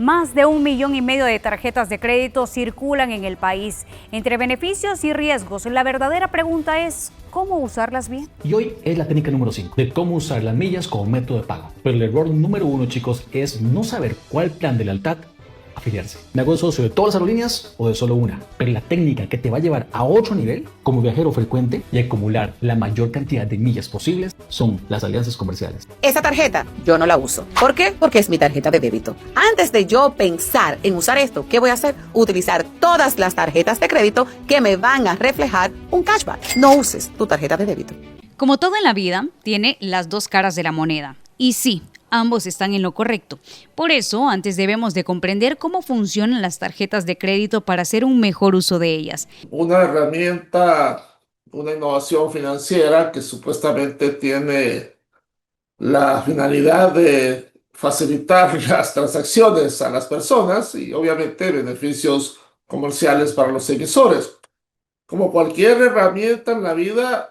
Más de 1,5 millones de tarjetas de crédito circulan en el país. Entre beneficios y riesgos, la verdadera pregunta es ¿cómo usarlas bien? Y hoy es la técnica número 5 de cómo usar las millas como método de pago. Pero el error número 1, chicos, es no saber cuál plan de lealtad afiliarse. ¿Me hago socio de todas las aerolíneas o de solo una? Pero la técnica que te va a llevar a otro nivel como viajero frecuente y acumular la mayor cantidad de millas posibles son las alianzas comerciales. Esa tarjeta yo no la uso. ¿Por qué? Porque es mi tarjeta de débito. Antes de yo pensar en usar esto, ¿qué voy a hacer? Utilizar todas las tarjetas de crédito que me van a reflejar un cashback. No uses tu tarjeta de débito. Como todo en la vida, tiene las dos caras de la moneda. Y sí, ambos están en lo correcto. Por eso, antes debemos de comprender cómo funcionan las tarjetas de crédito para hacer un mejor uso de ellas. Una herramienta, una innovación financiera que supuestamente tiene la finalidad de facilitar las transacciones a las personas y obviamente beneficios comerciales para los emisores. Como cualquier herramienta en la vida,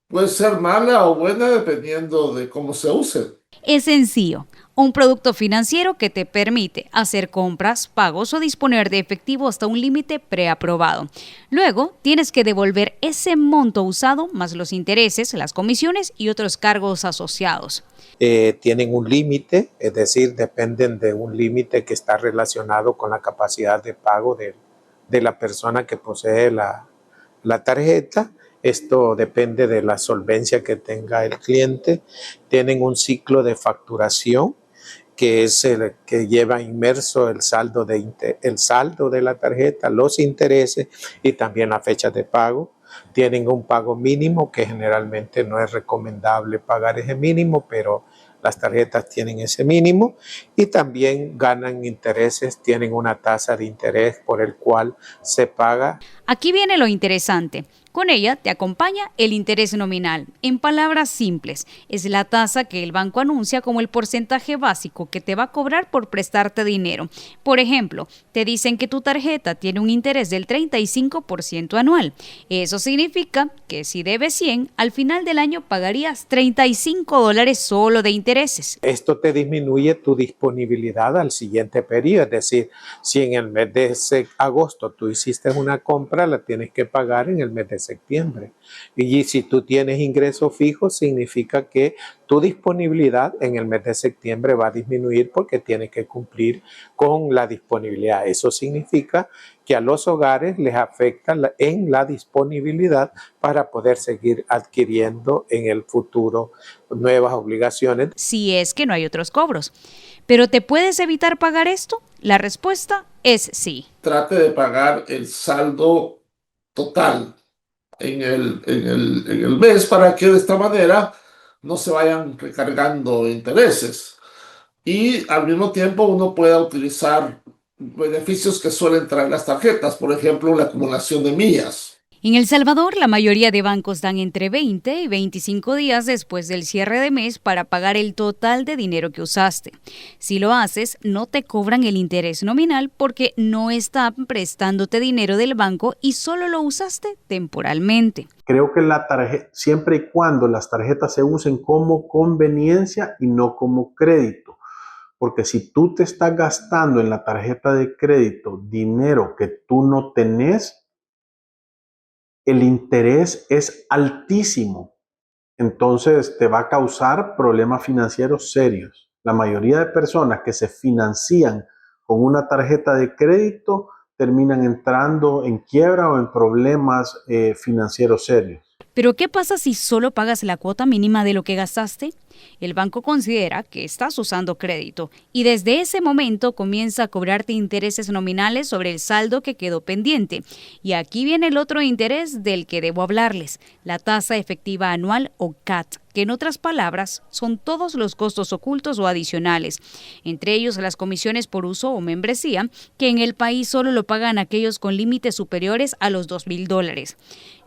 puede ser mala o buena dependiendo de cómo se use. Es sencillo, un producto financiero que te permite hacer compras, pagos o disponer de efectivo hasta un límite preaprobado. Luego, tienes que devolver ese monto usado más los intereses, las comisiones y otros cargos asociados. Tienen un límite, es decir, dependen de un límite que está relacionado con la capacidad de pago de la persona que posee la tarjeta. Esto depende de la solvencia que tenga el cliente. Tienen un ciclo de facturación que es el que lleva inmerso el saldo de la tarjeta, los intereses y también la fecha de pago. Tienen un pago mínimo que generalmente no es recomendable pagar ese mínimo, pero las tarjetas tienen ese mínimo y también ganan intereses, tienen una tasa de interés por el cual se paga. Aquí viene lo interesante. Con ella te acompaña el interés nominal. En palabras simples, es la tasa que el banco anuncia como el porcentaje básico que te va a cobrar por prestarte dinero. Por ejemplo, te dicen que tu tarjeta tiene un interés del 35% anual. Eso significa que si debes 100, al final del año pagarías $35 solo de intereses. Esto te disminuye tu disponibilidad al siguiente periodo, es decir, si en el mes de agosto tú hiciste una compra, la tienes que pagar en el mes de septiembre. Y si tú tienes ingresos fijos, significa que tu disponibilidad en el mes de septiembre va a disminuir porque tienes que cumplir con la disponibilidad. Eso significa que a los hogares les afecta en la disponibilidad para poder seguir adquiriendo en el futuro nuevas obligaciones. Si es que no hay otros cobros. ¿Pero te puedes evitar pagar esto? La respuesta es sí. Trate de pagar el saldo total en el mes para que de esta manera no se vayan recargando intereses y al mismo tiempo uno pueda utilizar beneficios que suelen traer las tarjetas, por ejemplo, la acumulación de millas. En El Salvador, la mayoría de bancos dan entre 20 y 25 días después del cierre de mes para pagar el total de dinero que usaste. Si lo haces, no te cobran el interés nominal porque no están prestándote dinero del banco y solo lo usaste temporalmente. Creo que la tarjeta, siempre y cuando las tarjetas se usen como conveniencia y no como crédito. Porque si tú te estás gastando en la tarjeta de crédito dinero que tú no tenés, el interés es altísimo. Entonces te va a causar problemas financieros serios. La mayoría de personas que se financian con una tarjeta de crédito terminan entrando en quiebra o en problemas financieros serios. ¿Pero qué pasa si solo pagas la cuota mínima de lo que gastaste? El banco considera que estás usando crédito y desde ese momento comienza a cobrarte intereses nominales sobre el saldo que quedó pendiente. Y aquí viene el otro interés del que debo hablarles, la tasa efectiva anual o CAT, que en otras palabras son todos los costos ocultos o adicionales, entre ellos las comisiones por uso o membresía, que en el país solo lo pagan aquellos con límites superiores a los $2,000.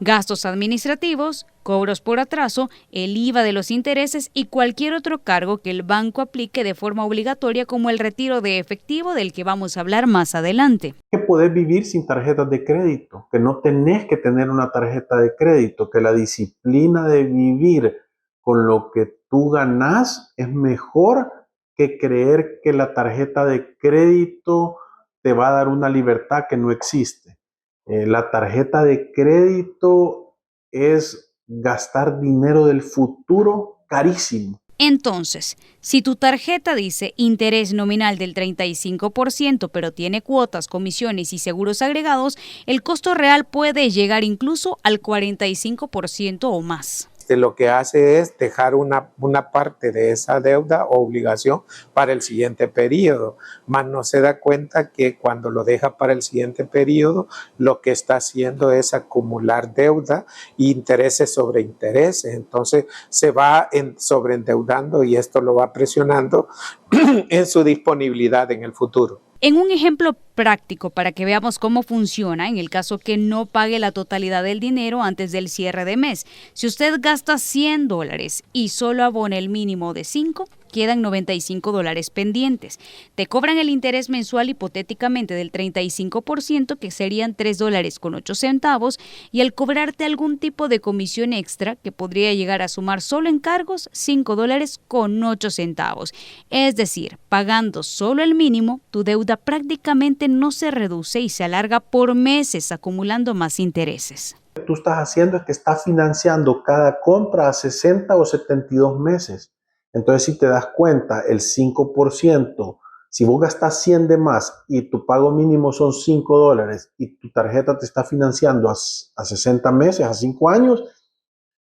Gastos administrativos, cobros por atraso, el IVA de los intereses y cualquier otro cargo que el banco aplique de forma obligatoria como el retiro de efectivo del que vamos a hablar más adelante. Que podés vivir sin tarjetas de crédito, que no tenés que tener una tarjeta de crédito, que la disciplina de vivir con lo que tú ganás es mejor que creer que la tarjeta de crédito te va a dar una libertad que no existe. La tarjeta de crédito es gastar dinero del futuro carísimo. Entonces, si tu tarjeta dice interés nominal del 35%, pero tiene cuotas, comisiones y seguros agregados, el costo real puede llegar incluso al 45% o más. Lo que hace es dejar una parte de esa deuda o obligación para el siguiente periodo, mas no se da cuenta que cuando lo deja para el siguiente periodo, lo que está haciendo es acumular deuda e intereses sobre intereses. Entonces se va sobreendeudando y esto lo va presionando en su disponibilidad en el futuro. En un ejemplo práctico para que veamos cómo funciona en el caso que no pague la totalidad del dinero antes del cierre de mes. Si usted gasta $100 y solo abona el mínimo de 5, quedan $95 pendientes. Te cobran el interés mensual hipotéticamente del 35%, que serían $3.08, y al cobrarte algún tipo de comisión extra, que podría llegar a sumar solo en cargos $5.08. Es decir, pagando solo el mínimo, tu deuda prácticamente no se reduce y se alarga por meses, acumulando más intereses. Lo que tú estás haciendo es que estás financiando cada compra a 60 o 72 meses. Entonces, si te das cuenta, el 5%, si vos gastas 100 de más y tu pago mínimo son $5 y tu tarjeta te está financiando a 60 meses, a 5 años,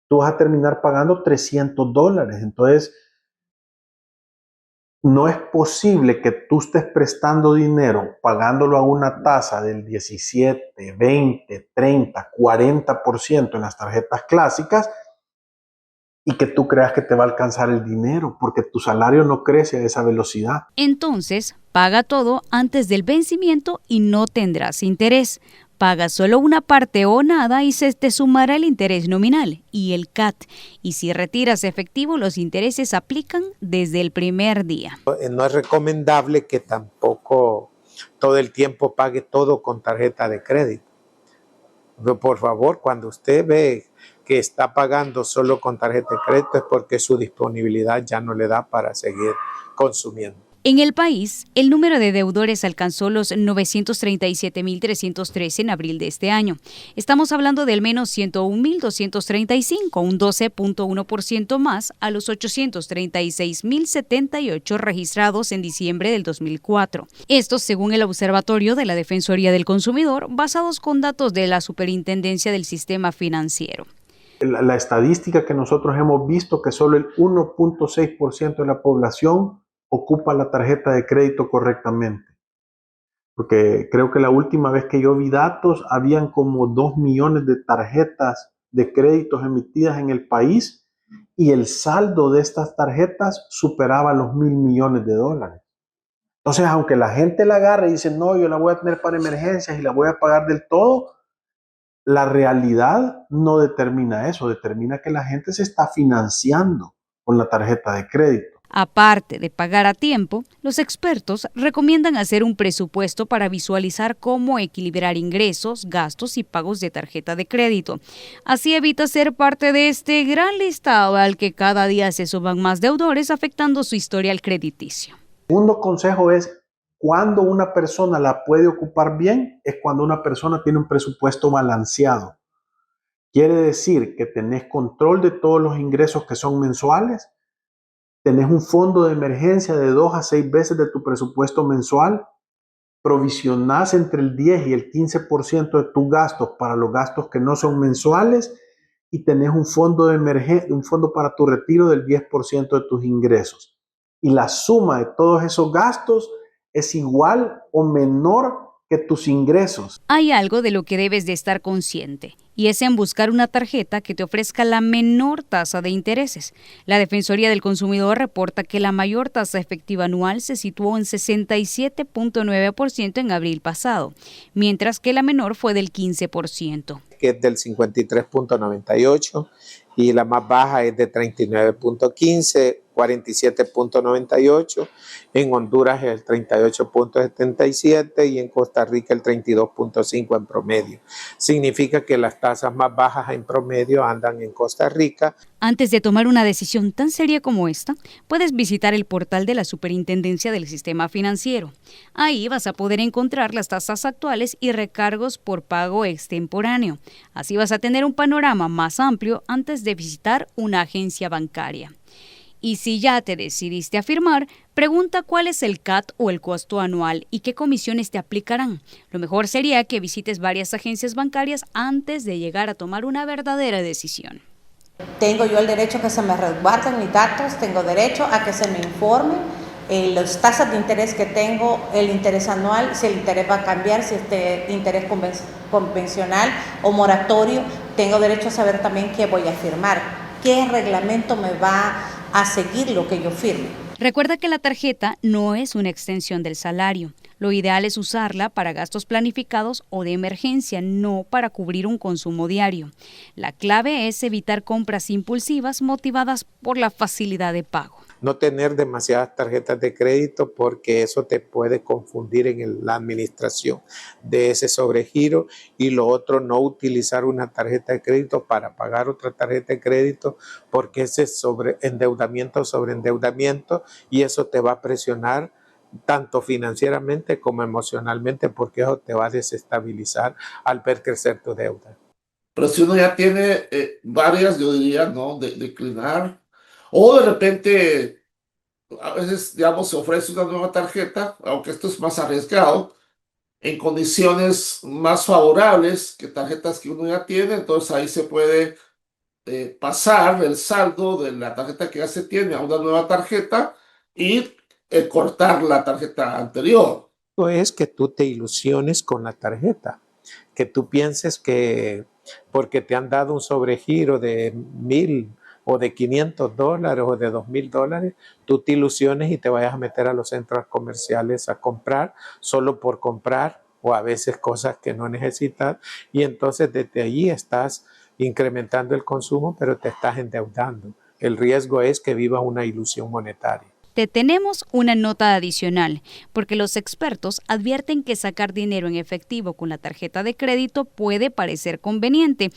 tú vas a terminar pagando $300. Entonces, no es posible que tú estés prestando dinero, pagándolo a una tasa del 17, 20, 30, 40% en las tarjetas clásicas y que tú creas que te va a alcanzar el dinero, porque tu salario no crece a esa velocidad. Entonces, paga todo antes del vencimiento y no tendrás interés. Paga solo una parte o nada y se te sumará el interés nominal y el CAT. Y si retiras efectivo, los intereses aplican desde el primer día. No es recomendable que tampoco todo el tiempo pague todo con tarjeta de crédito. Pero por favor, cuando usted ve que está pagando solo con tarjeta de crédito es porque su disponibilidad ya no le da para seguir consumiendo. En el país, el número de deudores alcanzó los 937.313 en abril de este año. Estamos hablando de al menos 101.235, un 12.1% más a los 836.078 registrados en diciembre del 2004. Esto según el Observatorio de la Defensoría del Consumidor, basados con datos de la Superintendencia del Sistema Financiero. La estadística que nosotros hemos visto que solo el 1.6% de la población ocupa la tarjeta de crédito correctamente. Porque creo que la última vez que yo vi datos, habían como 2 millones de tarjetas de créditos emitidas en el país y el saldo de estas tarjetas superaba los $1.000 millones. Entonces, aunque la gente la agarre y dice, no, yo la voy a tener para emergencias y la voy a pagar del todo, la realidad no determina eso, determina que la gente se está financiando con la tarjeta de crédito. Aparte de pagar a tiempo, los expertos recomiendan hacer un presupuesto para visualizar cómo equilibrar ingresos, gastos y pagos de tarjeta de crédito. Así evita ser parte de este gran listado al que cada día se suman más deudores, afectando su historial crediticio. El segundo consejo es, cuando una persona la puede ocupar bien, es cuando una persona tiene un presupuesto balanceado. Quiere decir que tenés control de todos los ingresos que son mensuales, tenés un fondo de emergencia de 2 a 6 veces de tu presupuesto mensual, provisionás entre el 10 y el 15% de tus gastos para los gastos que no son mensuales y tenés un fondo de emergencia, un fondo para tu retiro del 10% de tus ingresos. Y la suma de todos esos gastos es igual o menor que tus ingresos. Hay algo de lo que debes de estar consciente, y es en buscar una tarjeta que te ofrezca la menor tasa de intereses. La Defensoría del Consumidor reporta que la mayor tasa efectiva anual se situó en 67.9% en abril pasado, mientras que la menor fue del 15%. Que es del 53.98% y la más baja es de 39.15%. 47.98, en Honduras el 38.77 y en Costa Rica el 32.5 en promedio. Significa que las tasas más bajas en promedio andan en Costa Rica. Antes de tomar una decisión tan seria como esta, puedes visitar el portal de la Superintendencia del Sistema Financiero. Ahí vas a poder encontrar las tasas actuales y recargos por pago extemporáneo. Así vas a tener un panorama más amplio antes de visitar una agencia bancaria. Y si ya te decidiste a firmar, pregunta cuál es el CAT o el costo anual y qué comisiones te aplicarán. Lo mejor sería que visites varias agencias bancarias antes de llegar a tomar una verdadera decisión. Tengo yo el derecho a que se me resguarden mis datos, tengo derecho a que se me informe las tasas de interés que tengo, el interés anual, si el interés va a cambiar, si este interés convencional o moratorio. Tengo derecho a saber también qué voy a firmar, qué reglamento me va a seguir lo que yo firme. Recuerda que la tarjeta no es una extensión del salario. Lo ideal es usarla para gastos planificados o de emergencia, no para cubrir un consumo diario. La clave es evitar compras impulsivas motivadas por la facilidad de pago. No tener demasiadas tarjetas de crédito porque eso te puede confundir en la administración de ese sobregiro. Y lo otro, no utilizar una tarjeta de crédito para pagar otra tarjeta de crédito porque ese es sobreendeudamiento y eso te va a presionar tanto financieramente como emocionalmente porque eso te va a desestabilizar al ver crecer tu deuda. Pero si uno ya tiene varias, yo diría, ¿no? Declinar. O de repente, a veces, digamos, se ofrece una nueva tarjeta, aunque esto es más arriesgado, en condiciones más favorables que tarjetas que uno ya tiene. Entonces ahí se puede pasar el saldo de la tarjeta que ya se tiene a una nueva tarjeta y cortar la tarjeta anterior. Es que tú te ilusiones con la tarjeta, que tú pienses que porque te han dado un sobregiro de $1,000 o de $500 o de $2,000, tú te ilusiones y te vayas a meter a los centros comerciales a comprar solo por comprar o a veces cosas que no necesitas y entonces desde allí estás incrementando el consumo pero te estás endeudando. El riesgo es que vivas una ilusión monetaria. Te tenemos una nota adicional, porque los expertos advierten que sacar dinero en efectivo con la tarjeta de crédito puede parecer conveniente,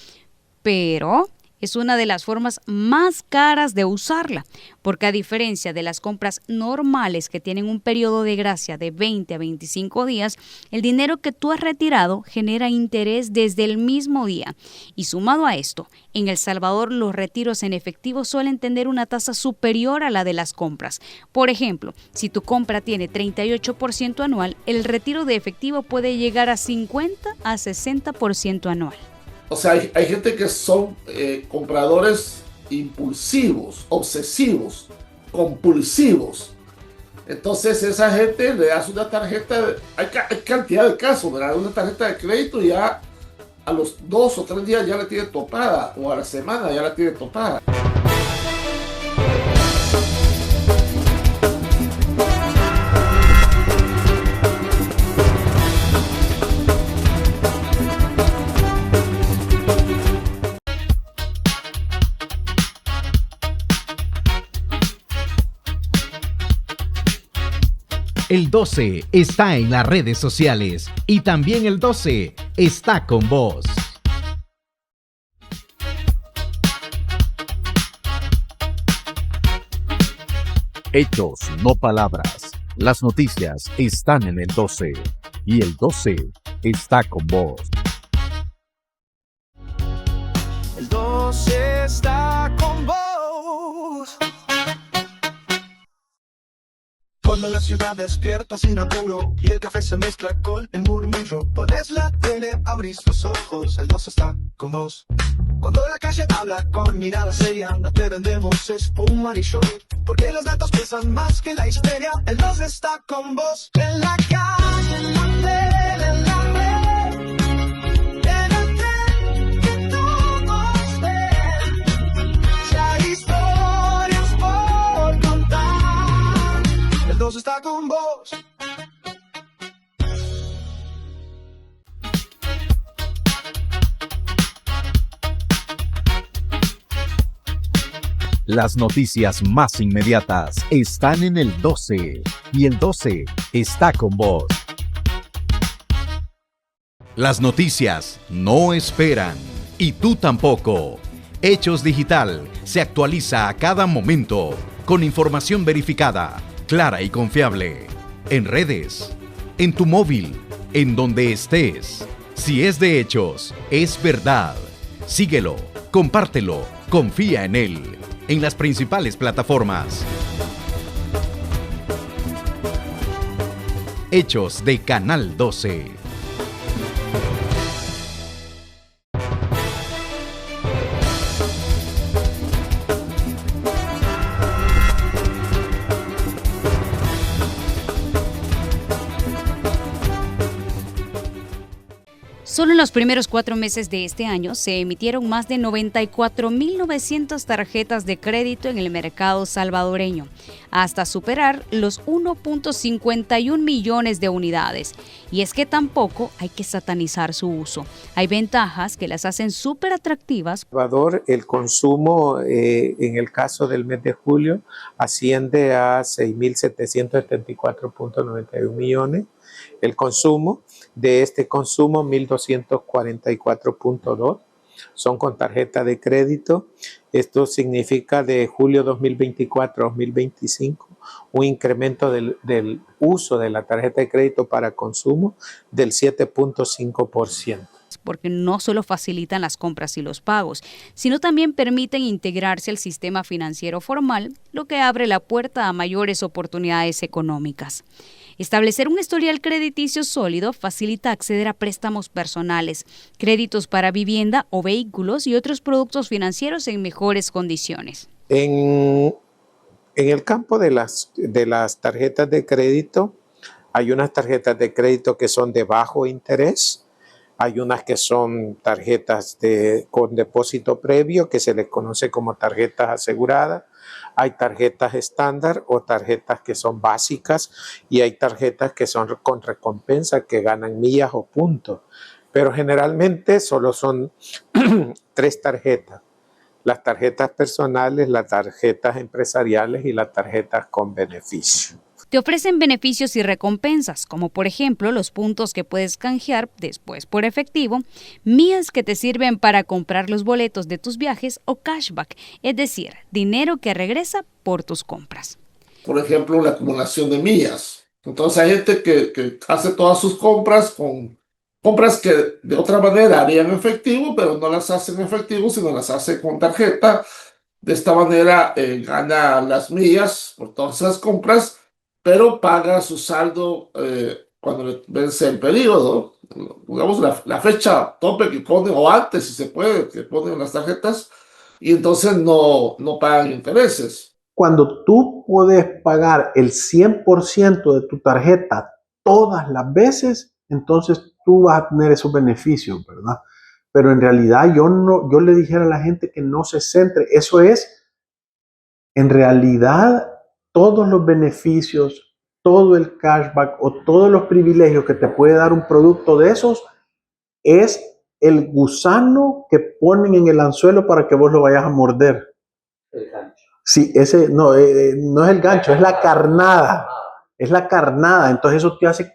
pero es una de las formas más caras de usarla, porque a diferencia de las compras normales que tienen un periodo de gracia de 20 a 25 días, el dinero que tú has retirado genera interés desde el mismo día. Y sumado a esto, en El Salvador los retiros en efectivo suelen tener una tasa superior a la de las compras. Por ejemplo, si tu compra tiene 38% anual, el retiro de efectivo puede llegar a 50 a 60% anual. O sea, hay gente que son compradores impulsivos, obsesivos, compulsivos. Entonces esa gente le das una tarjeta, hay cantidad de casos, le das una tarjeta de crédito y ya a los 2 o 3 días ya la tiene topada, o a la semana ya la tiene topada. El 12 está en las redes sociales y también el 12 está con vos. Hechos, no palabras. Las noticias están en el 12 y el 12 está con vos. El 12 está con vos. Cuando la ciudad despierta sin apuro y el café se mezcla con el murmullo, pones la tele, abrís los ojos, el 12 está con vos. Cuando la calle habla con mirada seria, no te vendemos espuma ni show, porque los datos pesan más que la histeria. El 12 está con vos. En la calle, en la tele, en la red, en el tren que todos ven. Si hay historias por contar, el 12 está con vos. Las noticias más inmediatas están en el 12 y el 12 está con vos. Las noticias no esperan y tú tampoco. Hechos Digital se actualiza a cada momento con información verificada, clara y confiable. En redes, en tu móvil, en donde estés. Si es de Hechos, es verdad. Síguelo, compártelo, confía en él. En las principales plataformas. Hechos de Canal 12. Solo en los primeros 4 meses de este año se emitieron más de 94.900 tarjetas de crédito en el mercado salvadoreño, hasta superar los 1.51 millones de unidades. Y es que tampoco hay que satanizar su uso. Hay ventajas que las hacen súper atractivas. Salvador, el consumo en el caso del mes de julio asciende a 6.774.91 millones. El consumo, de este consumo, 1.244.2 son con tarjeta de crédito. Esto significa de julio 2024 a 2025 un incremento del uso de la tarjeta de crédito para consumo del 7.5%. Porque no solo facilitan las compras y los pagos, sino también permiten integrarse al sistema financiero formal, lo que abre la puerta a mayores oportunidades económicas. Establecer un historial crediticio sólido facilita acceder a préstamos personales, créditos para vivienda o vehículos y otros productos financieros en mejores condiciones. En el campo de las tarjetas de crédito, hay unas tarjetas de crédito que son de bajo interés. Hay unas que son tarjetas con depósito previo, que se les conoce como tarjetas aseguradas. Hay tarjetas estándar o tarjetas que son básicas y hay tarjetas que son con recompensa, que ganan millas o puntos. Pero generalmente solo son 3 tarjetas. Las tarjetas personales, las tarjetas empresariales y las tarjetas con beneficio. Te ofrecen beneficios y recompensas, como por ejemplo los puntos que puedes canjear después por efectivo, millas que te sirven para comprar los boletos de tus viajes o cashback, es decir, dinero que regresa por tus compras. Por ejemplo, la acumulación de millas. Entonces hay gente que hace todas sus compras con compras que de otra manera harían efectivo, pero no las hace en efectivo, sino las hace con tarjeta. De esta manera gana las millas por todas esas compras, pero paga su saldo cuando le vence el periodo, digamos la fecha tope que ponen, o antes si se puede, que ponen en las tarjetas, y entonces no pagan intereses. Cuando tú puedes pagar el 100% de tu tarjeta todas las veces, entonces tú vas a tener esos beneficios, ¿verdad? Pero en realidad yo le dijera a la gente que no se centre. Eso es, en realidad, todos los beneficios, todo el cashback o todos los privilegios que te puede dar un producto de esos es el gusano que ponen en el anzuelo para que vos lo vayas a morder. El gancho. Sí, ese no es el gancho, es la carnada. Es la carnada. Entonces eso te hace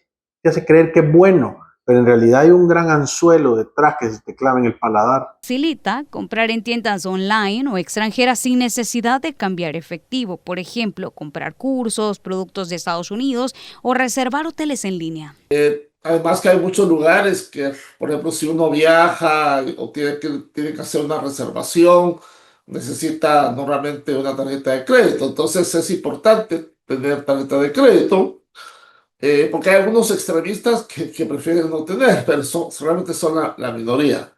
creer que es bueno, pero en realidad hay un gran anzuelo detrás que se te clava en el paladar. Facilita comprar en tiendas online o extranjeras sin necesidad de cambiar efectivo. Por ejemplo, comprar cursos, productos de Estados Unidos o reservar hoteles en línea. Además que hay muchos lugares que, por ejemplo, si uno viaja o tiene que hacer una reservación, necesita normalmente una tarjeta de crédito. Entonces es importante tener tarjeta de crédito. Porque hay algunos extremistas que prefieren no tener, pero realmente son la minoría.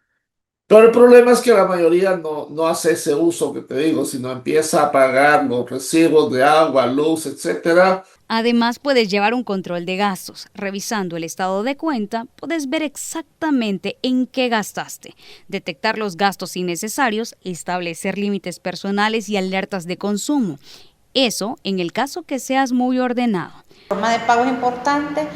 Pero el problema es que la mayoría no hace ese uso que te digo, sino empieza a pagar los recibos de agua, luz, etc. Además, puedes llevar un control de gastos. Revisando el estado de cuenta, puedes ver exactamente en qué gastaste, detectar los gastos innecesarios, establecer límites personales y alertas de consumo. Eso en el caso que seas muy ordenado. La forma de pago es importante,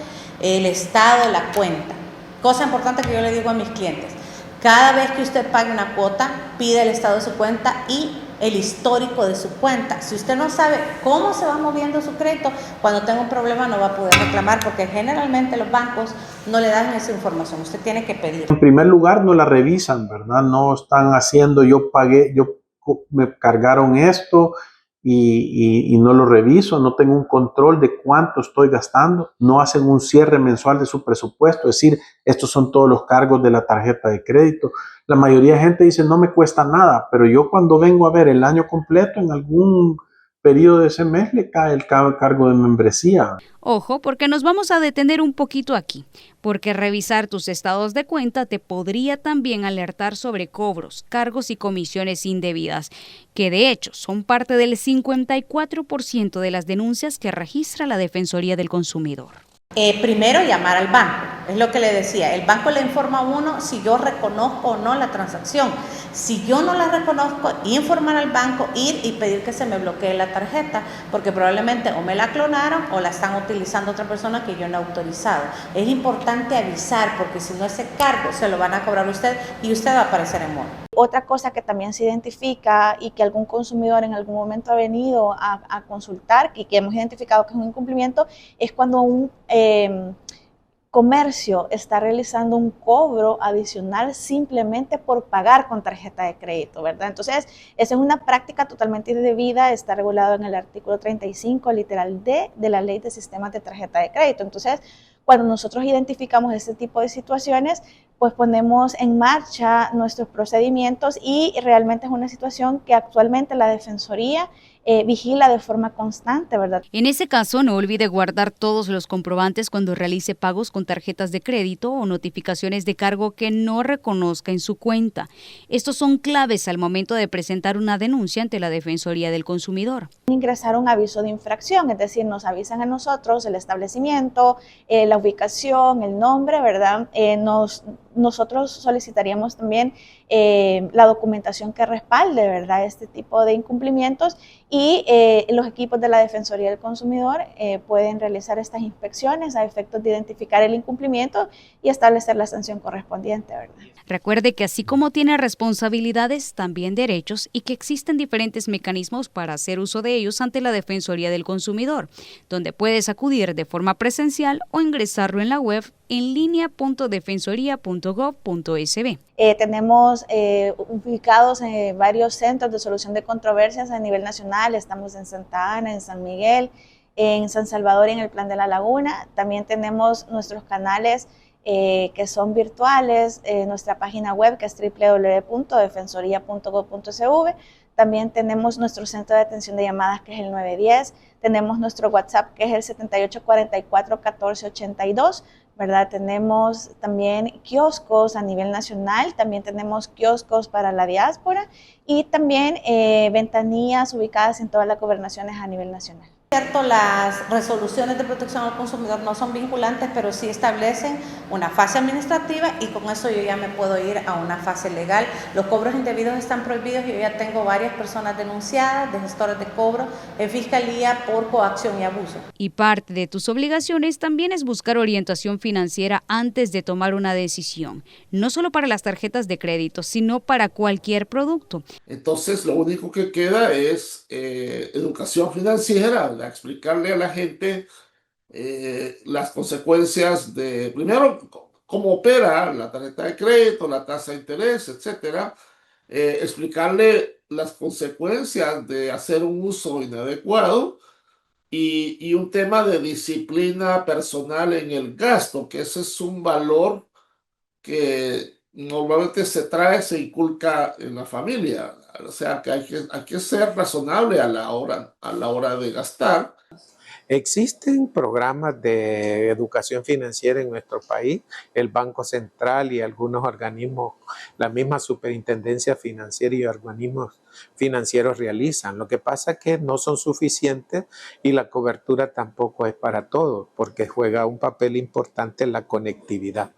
el estado de la cuenta. Cosa importante que yo le digo a mis clientes: cada vez que usted pague una cuota, pide el estado de su cuenta y el histórico de su cuenta. Si usted no sabe cómo se va moviendo su crédito, cuando tenga un problema no va a poder reclamar, porque generalmente los bancos no le dan esa información. Usted tiene que pedir. En primer lugar, no la revisan, ¿verdad? No están haciendo, yo pagué, me cargaron esto y no lo reviso, no tengo un control de cuánto estoy gastando, no hacen un cierre mensual de su presupuesto, es decir, estos son todos los cargos de la tarjeta de crédito. La mayoría de gente dice, no me cuesta nada, pero yo cuando vengo a ver el año completo, en algún periodo de ese mes le cae el cargo de membresía. Ojo, porque nos vamos a detener un poquito aquí, porque revisar tus estados de cuenta te podría también alertar sobre cobros, cargos y comisiones indebidas, que de hecho son parte del 54% de las denuncias que registra la Defensoría del Consumidor. Primero llamar al banco, es lo que le decía, el banco le informa a uno si yo reconozco o no la transacción. Si yo no la reconozco, informar al banco, ir y pedir que se me bloquee la tarjeta, porque probablemente o me la clonaron o la están utilizando otra persona que yo no he autorizado. Es importante avisar, porque si no, ese cargo se lo van a cobrar a usted y usted va a aparecer en mono. Otra cosa que también se identifica y que algún consumidor en algún momento ha venido a consultar y que hemos identificado que es un incumplimiento es cuando un comercio está realizando un cobro adicional simplemente por pagar con tarjeta de crédito, ¿verdad? Entonces, esa es una práctica totalmente indebida, está regulado en el artículo 35, literal D, de la Ley de Sistemas de Tarjeta de Crédito. Entonces, cuando nosotros identificamos este tipo de situaciones, pues ponemos en marcha nuestros procedimientos y realmente es una situación que actualmente la Defensoría vigila de forma constante, ¿verdad? En ese caso, no olvide guardar todos los comprobantes cuando realice pagos con tarjetas de crédito o notificaciones de cargo que no reconozca en su cuenta. Estos son claves al momento de presentar una denuncia ante la Defensoría del Consumidor. Ingresar un aviso de infracción, es decir, nos avisan a nosotros el establecimiento, la ubicación, el nombre, ¿verdad? Nosotros solicitaríamos también la documentación que respalde, ¿verdad?, este tipo de incumplimientos y los equipos de la Defensoría del Consumidor pueden realizar estas inspecciones a efectos de identificar el incumplimiento y establecer la sanción correspondiente, ¿verdad? Recuerde que así como tiene responsabilidades, también derechos y que existen diferentes mecanismos para hacer uso de ellos ante la Defensoría del Consumidor, donde puedes acudir de forma presencial o ingresarlo en la web en linea.defensoría.gov.sb. Tenemos ubicados varios centros de solución de controversias a nivel nacional. Estamos en Santa Ana, en San Miguel, en San Salvador y en el Plan de la Laguna. También tenemos nuestros canales que son virtuales, nuestra página web que es www.defensoría.gov.sv. También tenemos nuestro centro de atención de llamadas que es el 910. Tenemos nuestro WhatsApp que es el 7844-1482. ¿Verdad? Tenemos también kioscos a nivel nacional, también tenemos kioscos para la diáspora y también ventanillas ubicadas en todas las gobernaciones a nivel nacional. Cierto, las resoluciones de protección al consumidor no son vinculantes, pero sí establecen una fase administrativa y con eso yo ya me puedo ir a una fase legal. Los cobros indebidos están prohibidos y yo ya tengo varias personas denunciadas de gestores de cobro en Fiscalía por coacción y abuso. Y parte de tus obligaciones también es buscar orientación financiera antes de tomar una decisión, no solo para las tarjetas de crédito, sino para cualquier producto. Entonces, lo único que queda es educación financiera, explicarle a la gente las consecuencias de, primero, cómo opera la tarjeta de crédito, la tasa de interés, etcétera. Explicarle las consecuencias de hacer un uso inadecuado y un tema de disciplina personal en el gasto, que ese es un valor que normalmente se inculca en la familia. O sea, que hay que ser razonable a la hora de gastar. Existen programas de educación financiera en nuestro país, el Banco Central y algunos organismos, la misma Superintendencia Financiera y organismos financieros realizan. Lo que pasa es que no son suficientes y la cobertura tampoco es para todos, porque juega un papel importante en la conectividad.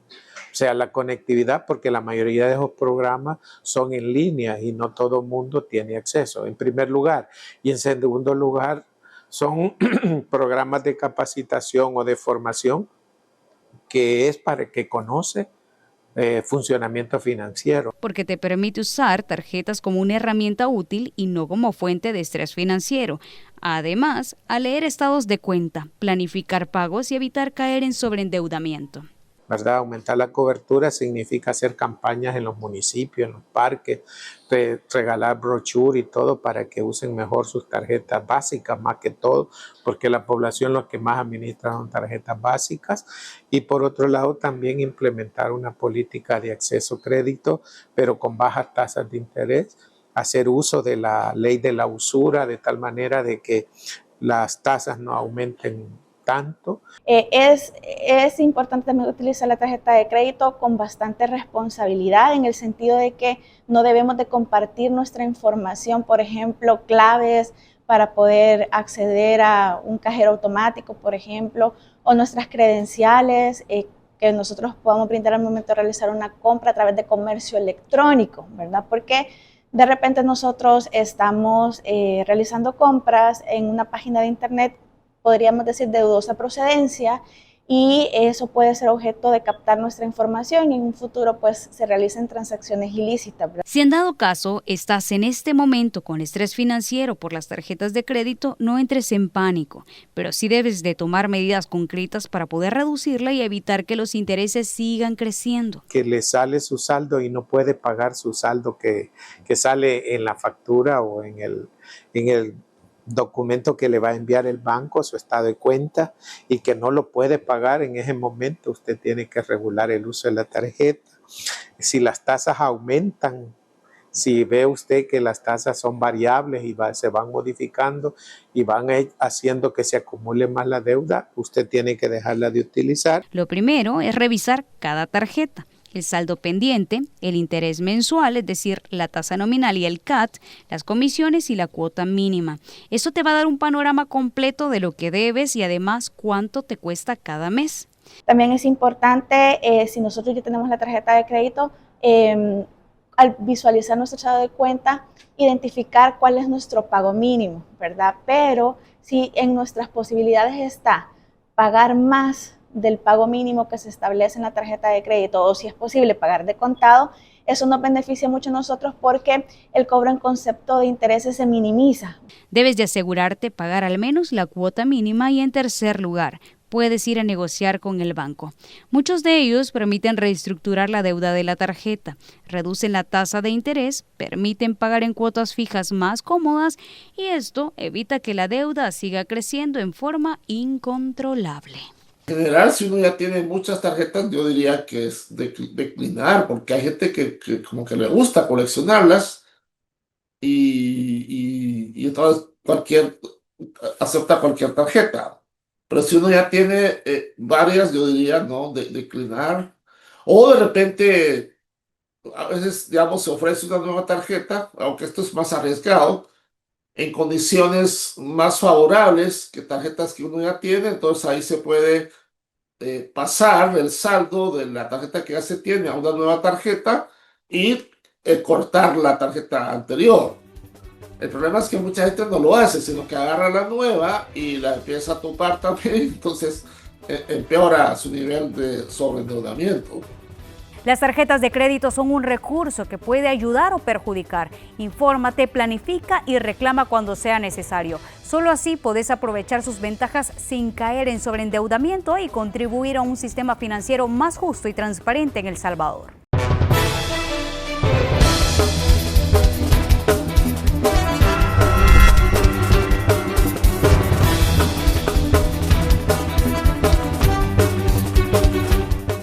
O sea, la conectividad, porque la mayoría de esos programas son en línea y no todo el mundo tiene acceso, en primer lugar. Y en segundo lugar, son programas de capacitación o de formación que es para el que conoce funcionamiento financiero. Porque te permite usar tarjetas como una herramienta útil y no como fuente de estrés financiero. Además, a leer estados de cuenta, planificar pagos y evitar caer en sobreendeudamiento. ¿Verdad? Aumentar la cobertura significa hacer campañas en los municipios, en los parques, regalar brochure y todo para que usen mejor sus tarjetas básicas más que todo, porque la población lo que más administra son tarjetas básicas. Y por otro lado también implementar una política de acceso a crédito, pero con bajas tasas de interés, hacer uso de la ley de la usura de tal manera de que las tasas no aumenten tanto. Es importante también utilizar la tarjeta de crédito con bastante responsabilidad, en el sentido de que no debemos de compartir nuestra información, por ejemplo, claves para poder acceder a un cajero automático, por ejemplo, o nuestras credenciales que nosotros podamos brindar al momento de realizar una compra a través de comercio electrónico, ¿verdad? Porque de repente nosotros estamos realizando compras en una página de internet, podríamos decir de dudosa procedencia, y eso puede ser objeto de captar nuestra información y en un futuro pues se realicen transacciones ilícitas, ¿verdad? Si en dado caso estás en este momento con estrés financiero por las tarjetas de crédito, no entres en pánico, pero sí debes de tomar medidas concretas para poder reducirla y evitar que los intereses sigan creciendo. Que le sale su saldo y no puede pagar su saldo que sale en la factura o en el documento que le va a enviar el banco, su estado de cuenta, y que no lo puede pagar en ese momento, usted tiene que regular el uso de la tarjeta. Si las tasas aumentan, si ve usted que las tasas son variables y se van modificando y van haciendo que se acumule más la deuda, usted tiene que dejarla de utilizar. Lo primero es revisar cada tarjeta, el saldo pendiente, el interés mensual, es decir, la tasa nominal y el CAT, las comisiones y la cuota mínima. Esto te va a dar un panorama completo de lo que debes y además cuánto te cuesta cada mes. También es importante, si nosotros ya tenemos la tarjeta de crédito, al visualizar nuestro estado de cuenta, identificar cuál es nuestro pago mínimo, ¿verdad? Pero si en nuestras posibilidades está pagar más del pago mínimo que se establece en la tarjeta de crédito, o si es posible pagar de contado, eso nos beneficia mucho a nosotros porque el cobro en concepto de intereses se minimiza. Debes de asegurarte pagar al menos la cuota mínima y en tercer lugar, puedes ir a negociar con el banco. Muchos de ellos permiten reestructurar la deuda de la tarjeta, reducen la tasa de interés, permiten pagar en cuotas fijas más cómodas y esto evita que la deuda siga creciendo en forma incontrolable. En general, si uno ya tiene muchas tarjetas, yo diría que es declinar, porque hay gente que como que le gusta coleccionarlas y entonces acepta cualquier tarjeta. Pero si uno ya tiene varias, yo diría, no, declinar. O de repente, a veces, digamos, se ofrece una nueva tarjeta, aunque esto es más arriesgado, en condiciones más favorables que tarjetas que uno ya tiene, entonces ahí se puede pasar el saldo de la tarjeta que ya se tiene a una nueva tarjeta y cortar la tarjeta anterior. El problema es que mucha gente no lo hace, sino que agarra la nueva y la empieza a topar también, entonces empeora su nivel de sobreendeudamiento. Las tarjetas de crédito son un recurso que puede ayudar o perjudicar. Infórmate, planifica y reclama cuando sea necesario. Solo así podés aprovechar sus ventajas sin caer en sobreendeudamiento y contribuir a un sistema financiero más justo y transparente en El Salvador.